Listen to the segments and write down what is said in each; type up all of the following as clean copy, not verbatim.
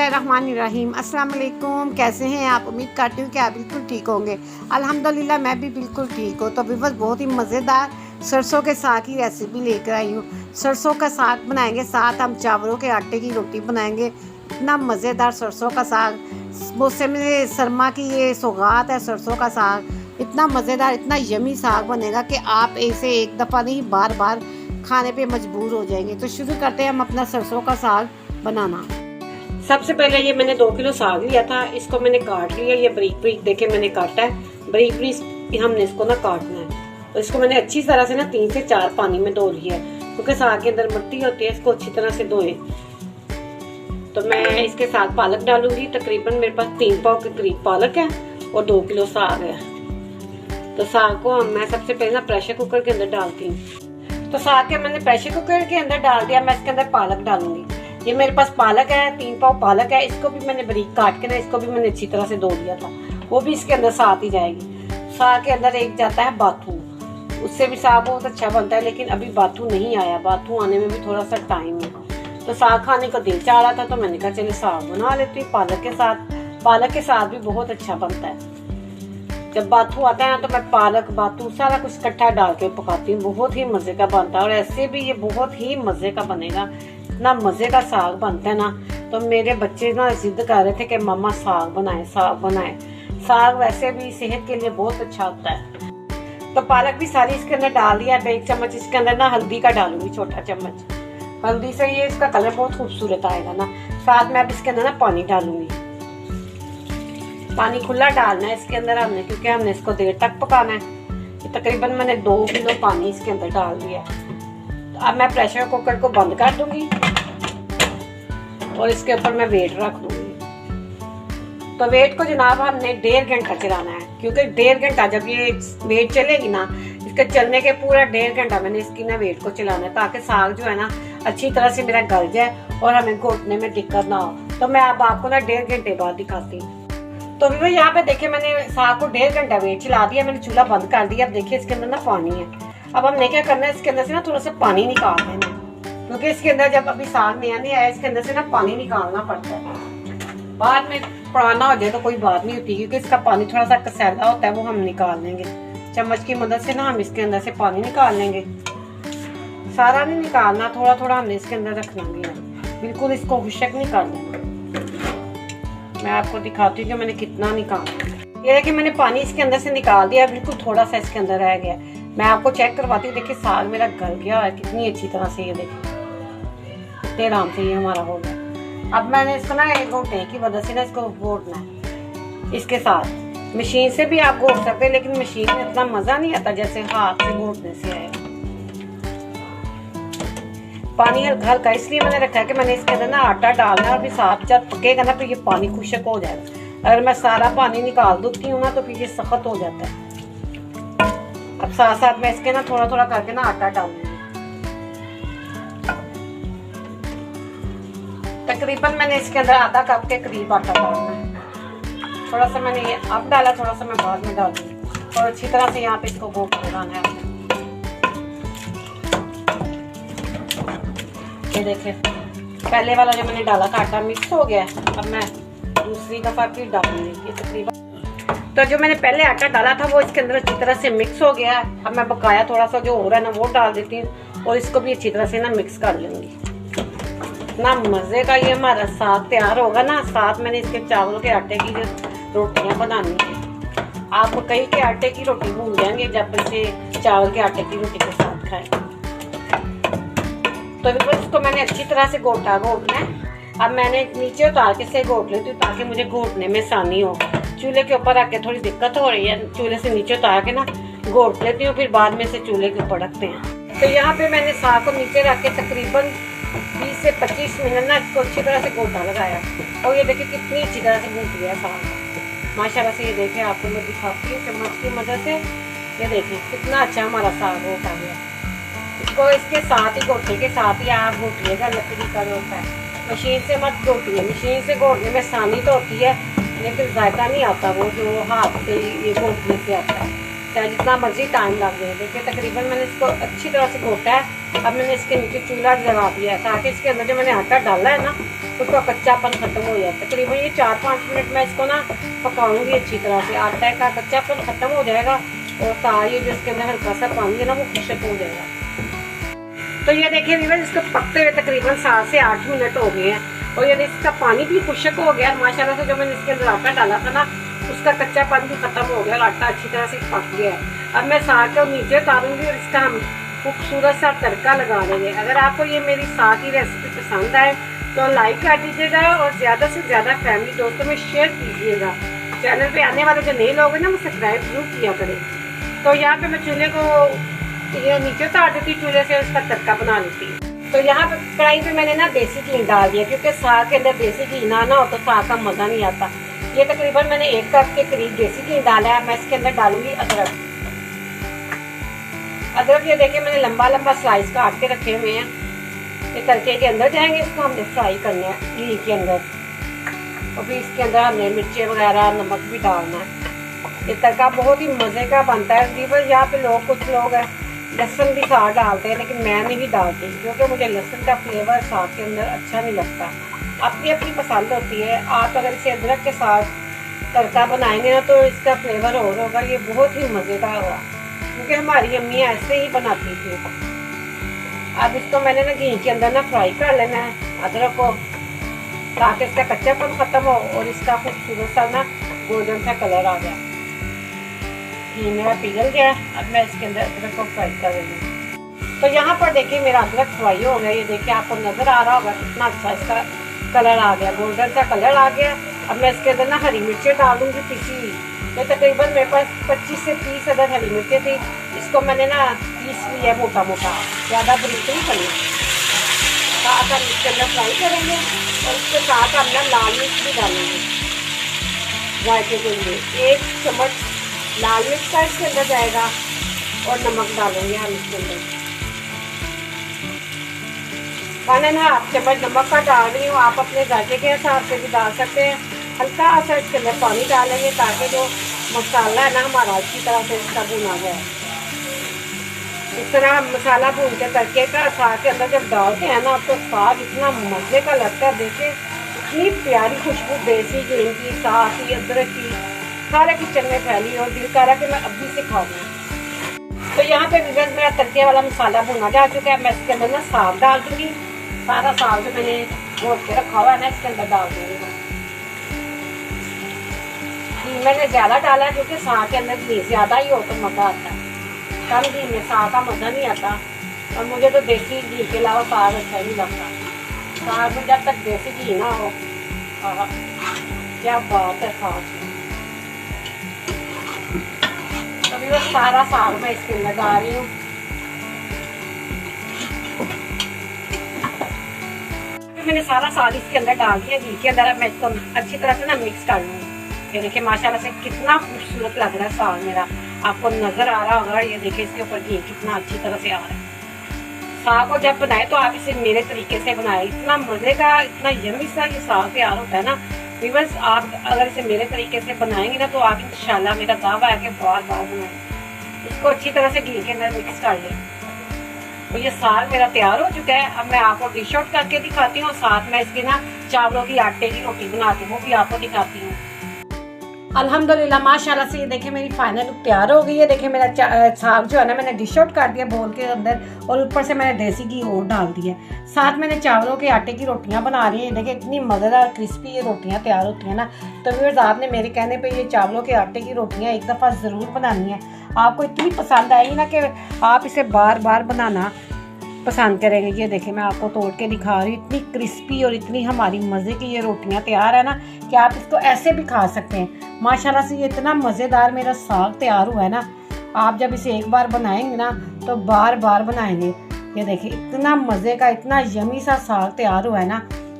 बिस्मिल्लाहिर्रहमानिर्रहीम। अस्सलाम वालेकुम। कैसे हैं आप? उम्मीद करती हूँ कि आप बिल्कुल ठीक होंगे। अल्हम्दुलिल्लाह मैं भी बिल्कुल ठीक हूँ। तो व्यूअर्स, बहुत ही मज़ेदार सरसों के साग की रेसिपी लेकर आई हूँ। सरसों का साग बनाएंगे, साथ हम चावलों के आटे की रोटी बनाएंगे। इतना मज़ेदार सरसों का साग, मौसम में सरमा की ये सौगात है सरसों का साग। इतना मज़ेदार, इतना यमी साग बनेगा कि आप इसे एक दफ़ा नहीं बार बार खाने पे मजबूर हो जाएंगे। तो शुरू करते हैं हम अपना सरसों का साग बनाना। सबसे पहले ये मैंने 2 किलो साग लिया था, इसको मैंने काट लिया। ये बारीक बारीक देखे मैंने काटा है, बारीक बारीक हमने इसको ना काटना है। तो इसको मैंने अच्छी तरह से ना 3 से 4 पानी में धो लिया है, क्योंकि साग के अंदर मिट्टी होती है, इसको अच्छी तरह से धोए। तो मैं इसके साथ पालक डालूंगी। तकरीबन मेरे पास 3 पाव के करीब पालक है और 2 किलो साग है। तो साग को मैं सबसे पहले ना प्रेशर कुकर के अंदर डालती हूँ। तो साग के मैंने प्रेशर कुकर के अंदर डाल दिया। मैं इसके अंदर पालक डालूंगी। ये मेरे पास पालक है, 3 पाव पालक है। इसको भी मैंने बारीक काट के ना, इसको भी मैंने अच्छी तरह से धो लिया था, वो भी इसके अंदर साथ ही जाएगी। साग के अंदर एक जाता है बाथू, उससे भी साग बहुत अच्छा बनता है, लेकिन अभी बाथू नहीं आया। बाथू आने में भी थोड़ा सा टाइम है। तो साग खाने को दिल चाह रहा था, तो मैंने कहा चलिए साग बना लेती हूँ पालक के साथ। पालक के साथ भी बहुत अच्छा बनता है। जब बाथू आता है ना, तो मैं पालक बाथू सारा कुछ इकट्ठा डाल के पकाती हूँ। बहुत ही मजे का बनता है, और ऐसे भी ये बहुत ही मजे का बनेगा। इतना मजे का साग बनता है ना। तो मेरे बच्चे ना जिद कर रहे थे कि मम्मा साग बनाए, साग बनाए। साग वैसे भी सेहत के लिए बहुत अच्छा होता है। तो पालक भी सारी इसके अंदर डाल दिया। 1 चम्मच इसके अंदर ना हल्दी का डालूंगी, छोटा चम्मच। हल्दी से ये इसका कलर बहुत खूबसूरत आएगा ना। साथ में अब इसके अंदर ना पानी डालूंगी। पानी खुला डालना है इसके अंदर हमने, क्योंकि हमने इसको देर तक पकाना है। तकरीबन मैंने 2 किलो पानी इसके अंदर डाल दिया। तो अब मैं प्रेशर कुकर को बंद कर दूंगी और इसके ऊपर मैं वेट रख दूंगी। तो वेट को जनाब हमने 1.5 घंटा चलाना है, क्योंकि 1.5 घंटा जब ये वेट चलेगी ना, इसके चलने के पूरा 1.5 घंटा मैंने इसकी ना वेट को चलाना है, ताकि साग जो है ना अच्छी तरह से मेरा गल जाए और हमें घोटने में दिक्कत ना हो। तो मैं अब आपको ना 1.5 घंटे बाद दिखाती हूँ। तो भी यहाँ पे देखिए, मैंने साग को 1.5 घंटा वेट चला दिया। मैंने चूल्हा बंद कर दिया। अब देखिए इसके अंदर ना पानी है। अब हमने क्या करना है, इसके अंदर से ना थोड़ा सा पानी निकाल देना, क्योंकि इसके अंदर जब अभी साग नया नहीं आया, इसके अंदर से ना पानी निकालना पड़ता है। बाद में पुराना हो जाए तो कोई बात नहीं होती, क्योंकि इसका पानी थोड़ा सा कसैला होता है, वो हम निकाल लेंगे। चम्मच की मदद से ना हम इसके अंदर से पानी निकाल लेंगे। सारा नहीं निकालना, थोड़ा थोड़ा हमने इसके अंदर रखना है, बिल्कुल इसको खुशक नहीं कर लेना। मैं आपको दिखाती हूँ कि मैंने कितना निकाला। ये देखिए मैंने पानी इसके अंदर से निकाल दिया, बिल्कुल थोड़ा सा इसके अंदर रह गया। मैं आपको चेक करवाती हूँ। देखिए साग मेरा गल गया है कितनी अच्छी तरह से। ये देखिए कितने आराम से ये हमारा हो गया। अब मैंने इसको ना एक घोटने की मदद से ना इसको घोटना है इसके साथ। मशीन से भी आप घोट सकते हैं, लेकिन मशीन में इतना मजा नहीं आता जैसे हाथ से घोटने से आएगा। पानी हल्का इसलिए मैंने रखा है कि मैंने इसके अंदर ना आटा डालना है, और फिर साथ जब पकेगा ना, फिर ये पानी खुशक हो जाएगा। अगर मैं सारा पानी निकाल देती हूँ ना, तो फिर ये सख्त हो जाता है। अब साथ साथ मैं इसके ना थोड़ा थोड़ा करके ना आटा डालूंगी। तकरीबन मैंने इसके अंदर आधा कप के करीब आटा डालना है। थोड़ा सा मैंने ये अब डाला, थोड़ा सा मैं बाद में डाल दूंगी। और अच्छी तरह से यहाँ पे इसको घोट लगाना है। ये देखिए पहले वाला जो मैंने डाला था आटा मिक्स हो गया है। अब मैं दूसरी दफा फिर डालूंगी। ये तकरीबन तो जो मैंने पहले आटा डाला था वो इसके अंदर अच्छी तरह से मिक्स हो गया है। अब मैं बकाया थोड़ा सा जो हो रहा है ना, वो डाल देती हूँ, और इसको भी अच्छी तरह से ना मिक्स कर लूंगी। इतना मजे का ये हमारा साग तैयार होगा ना। साथ मैंने इसके चावलों के आटे की जो रोटियां बनानी है। आप कहीं के आटे की रोटी भूल जाएंगे जब इसे चावल के आटे की रोटी के साथ खाएं। तो इसको मैंने अच्छी तरह से घोटना है। अब मैंने नीचे उतार के से घोट लेती हूँ, ताकि मुझे घोटने में आसानी हो। चूल्हे के ऊपर आके थोड़ी दिक्कत हो रही है, चूल्हे से नीचे उतार के ना घोट लेती हूँ, फिर बाद में से चूल्हे के ऊपर रखते हैं। तो यहाँ पे मैंने साग को नीचे रख के तकरीबन 20 से 25 मिनट ना इसको अच्छी तरह से गोटा लगाया। और ये देखिए कितनी अच्छी तरह से घूट गया साग माशाल्लाह से। ये देखिए आपको मैं दिखाती हूँ चम्मच की मदद से। ये देखिए कितना अच्छा हमारा साग होता गया। इसको इसके साथ ही घोटने के साथ ही आप घोटिएगा, लकड़ी का होता है। मशीन से मत घोटिए। मशीन से घोटने में आसानी तो होती है, लेकिन जायका नहीं आता वो जो हाथ से ये घोटने से आता है, चाहे जितना मर्जी टाइम लग जाए। देखिए तकरीबन मैंने इसको अच्छी तरह से घोटा है। अब मैंने इसके नीचे चूल्हा जला दिया है, ताकि इसके अंदर जो मैंने आटा डाला है ना, उसका कच्चापन खत्म हो जाता है। तकरीबन ये 4-5 मिनट मैं इसको ना पकाऊंगी अच्छी तरह से। आटे का कच्चापन खत्म हो जाएगा और सारी जो इसके अंदर हल्का सा पानी है ना वो खुशक हो जाएगा। तो ये देखिए व्यूअर्स, इसको पकते हुए तकरीबन 7 से 8 मिनट हो गए हैं और ये इसका पानी भी खुशक हो गया। माशाल्लाह से जो मैंने इसके अंदर आटा डाला था ना उसका कच्चापन भी खत्म हो गया और आटा अच्छी तरह से पक गया है। अब मैं साग को नीचे उतारूंगी और इसका हम खूबसूरत सा तड़का लगा देंगे। अगर आपको ये मेरी साग की रेसिपी पसंद आए तो लाइक कर दीजिएगा और ज़्यादा से ज़्यादा फैमिली दोस्तों में शेयर कीजिएगा। चैनल पे आने वाले जो नए लोग हैं ना वो सब्सक्राइब जरूर किया करें। तो यहाँ पे मैं चूल्हे को ये नीचे उतार देती, चूल्हे से उसका तड़का बना लेती। तो यहाँ पे कढ़ाई पे मैंने ना देसी घी डाल दिया, क्योंकि साग के अंदर देसी घी ना हो तो साग का मज़ा नहीं आता। ये तकरीबन मैंने 1 कप के करीब देसी घी डाला है। मैं इसके अंदर डालूंगी अदरक। अदरक ये देखिए मैंने लंबा लंबा स्लाइस काट के रखे हुए हैं। ये तड़के के अंदर जाएंगे, इसको हमने फ्राई करना है घी के अंदर। और फिर इसके अंदर हमने मिर्ची वगैरह नमक भी डालना है। ये तड़का बहुत ही मज़े का बनता है। तकरीबन यहाँ पे कुछ लोग लहसुन भी साग डालते हैं, लेकिन मैं नहीं डालती क्योंकि मुझे लहसुन का फ्लेवर साग के अंदर अच्छा नहीं लगता। अपनी अपनी पसंद होती है। आप अगर इसे अदरक के साथ तड़का बनाएंगे ना तो इसका फ्लेवर और होगा, ये बहुत ही मज़ेदार होगा, क्योंकि हमारी अम्मी ऐसे ही बनाती थी। अब इसको मैंने ना घी के अंदर ना फ्राई कर लेना है अदरक को, ताकि इसका कच्चापन खत्म हो और इसका खूबसूरत सा ना गोल्डन सा कलर आ जाए। घी मेरा पिघल गया। अब मैं इसके अंदर अदरक को फ्राई कर रही हूँ। तो यहाँ पर देखिए मेरा अदरक फ्राई हो गया। ये देखिए आपको नज़र आ रहा होगा कितना अच्छा इसका कलर आ गया, गोल्डन सा कलर आ गया। अब मैं इसके अंदर ना हरी मिर्चें डालूंगी पिसी। ये तकरीबन मेरे पास 25 से 30 अदर हरी मिर्चें थी। इसको मैंने ना पीस लिया मोटा मोटा, ज़्यादा बारीक नहीं करना। साथ हम इसके अंदर फ्राई करेंगे और इसके साथ हम ना लाल मिर्च भी डालेंगे जायके के लिए। 1 चम्मच लाल मिर्च का इसके अंदर जाएगा और नमक डालेंगे हम इसके अंदर। मैंने ना 1 चम्मच नमक का डाल रही हूँ, आप अपने जायके के हिसाब से भी डाल सकते हैं। हल्का सा इसके अंदर पानी डालेंगे ताकि जो मसाला है ना हमारा अच्छी तरह से इसका भुना जाए। इस तरह हम मसाला भून के तड़के का साग के अंदर जब डालते हैं ना तो साग इतना मज़े का लगता है। देखिए इतनी प्यारी खुशबू देसी घी की, साग की, अदरक की सारे किचन में फैली और दिल कर रहा कि मैं अभी से खाऊंगा। तो यहाँ पे विगत मेरा तड़के वाला मसाला भुना जा चुका है। मैं इसके अंदर ना साग डाल दूँगी। सारा साग जो मैंने घोट के रखा हुआ है ना इसके अंदर डाल दूँगी। घी मैंने ज़्यादा डाला है क्योंकि साग के अंदर घी ज़्यादा ही हो तो मज़ा आता है। कम घी में साग का मज़ा नहीं आता और मुझे तो देसी घी के अलावा साग अच्छा नहीं लगता। साग में जब तक देसी घी ना हो, क्या बात है साग की। अभी वो सारा साग मैं इसके अंदर डाल रही हूँ। मैंने सारा साग इसके अंदर डाल दिया घी के अंदर। मैं इसको अच्छी तरह से ना मिक्स कर लूँगी। ये देखिए माशाल्लाह से कितना खूबसूरत लग रहा है साग मेरा, आपको नज़र आ रहा होगा। ये देखिए इसके ऊपर घी कितना अच्छी तरह से आ रहा है। साग को जब बनाए तो आप इसे मेरे तरीके से बनाए, इतना मज़े का, इतना यम्मी सा ये साग तैयार होता है ना। व्यूअर्स आप अगर इसे मेरे तरीके से बनाएंगे ना तो आप इंशाल्लाह, मेरा दावा है कि बार बार बनाएं। इसको अच्छी तरह से घी के अंदर मिक्स कर लें। तो ये साग मेरा तैयार हो चुका है। अब मैं आपको डिश आउट करके दिखाती हूँ। साथ में इसके ना चावलों की आटे की रोटी बनाती हूँ, वो भी आपको दिखाती हूँ। अल्हम्दुलिल्लाह माशाल्लाह से ये देखिए मेरी फाइनल लुक तैयार हो गई है। देखिए मेरा साग जो है ना मैंने डिश आउट कर दिया बोल के अंदर और ऊपर से मैंने देसी घी और डाल दिया। साथ मैंने चावलों के आटे की रोटियां बना रही हैं। देखिए इतनी मज़ेदार क्रिस्पी ये रोटियां तैयार होती हैं ना। तो व्यूअर्स आपने मेरे कहने पे ये चावलों के आटे की रोटियां एक दफ़ा ज़रूर बनानी है। आपको इतनी पसंद आएगी ना कि आप इसे बार बार बनाना पसंद करेंगे। ये देखिए मैं आपको तोड़ के दिखा रही हूँ, इतनी क्रिस्पी और इतनी हमारी मज़े की ये रोटियां तैयार है ना कि आप इसको ऐसे भी खा सकते हैं। माशाल्लाह से ये इतना मज़ेदार मेरा साग तैयार हुआ है ना। आप जब इसे एक बार बनाएंगे ना तो बार बार बनाएंगे। ये देखिए इतना मज़े का, इतना यमी सा साग तैयार हुआ है ना।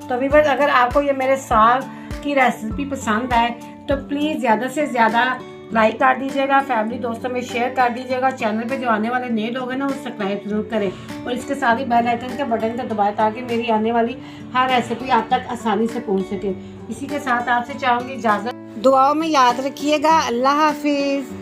तो व्यूअर्स अगर आपको ये मेरे साग की रेसिपी पसंद आए तो प्लीज़ ज़्यादा से ज़्यादा लाइक कर दीजिएगा, फैमिली दोस्तों में शेयर कर दीजिएगा। चैनल पे जो आने वाले नए लोग हैं ना वो सब्सक्राइब जरूर करें और इसके साथ ही बेल आइकन के बटन को दबाएं ताकि मेरी आने वाली हर रेसिपी आप तक आसानी से पहुंच सके। इसी के साथ आपसे चाहूँगी इजाज़त। दुआओं में याद रखिएगा। अल्लाह हाफिज़।